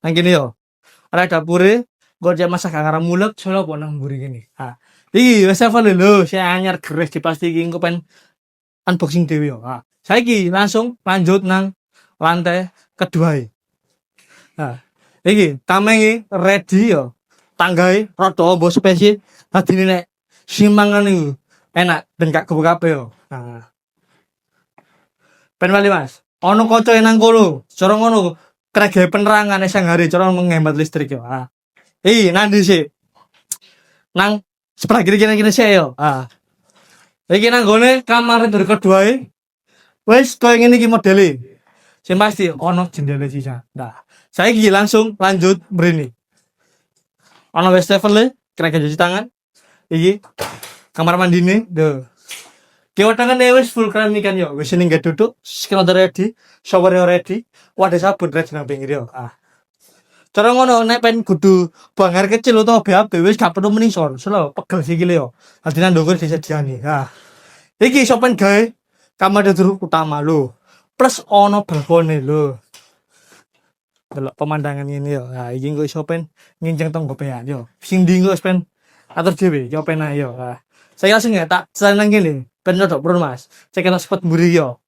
Nang kene yo. Arek dapure engko cek masak karo mulek solo apa nang mburi kene. Iki wis level lho, sing anyar gres diplastiki engko pen unboxing dhewe yo. Saiki langsung lanjut nang lantai kedua. Iki tamenge ready yo. Tanggae rada amba spesies. Dadine nek simangan iku enak ben gak kebuka kabeh yo. Ben wali Mas. Ono kaca nang kono. Cara ngono krege penerangan esang hari cara menghemat listrik yo. Nanti sih. Nang sebelah kiri sih yo. Iki nang gone kamar dari kedua wis koyo ngene iki modele. Sing pasti ono jendela sisa. Nah, saiki langsung lanjut mrene. Ono wastafel krege cuci tangan. Iki kamar mandine, Kiwa tangan wis full keramikan yo. Wis ning duduk, skill ready, shower ready, wadah sabun ready nang pinggir yo. Cara ngono nek pen kudu banggar kecil utawa BAB wis gak perlu menisor, selo pegel sikile yo. Dadi nang ndonga disediani. Iki sopen gawe kamar tidur utama lho. Plus ono balkone lho. Delok pemandangan ini yo. Iki engko iso pen nginjeng tonggo pean yo. Sing ndi engko pen atur dhewe yo penak yo. Saya langsung ya tak seneng gini. Ben rodok purun Mas. Cek ana spot mburi yo.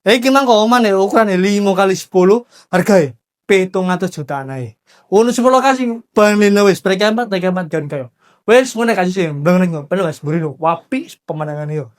Iki mangko omane ukurane 5 kali 10 hargae 700 jutaan ae. Ono 10 lokasi banene wis prekemat kan kayo. Wis ngene kasih sih, bang ning ben wis mburi lho. Wapi pemandangan yo.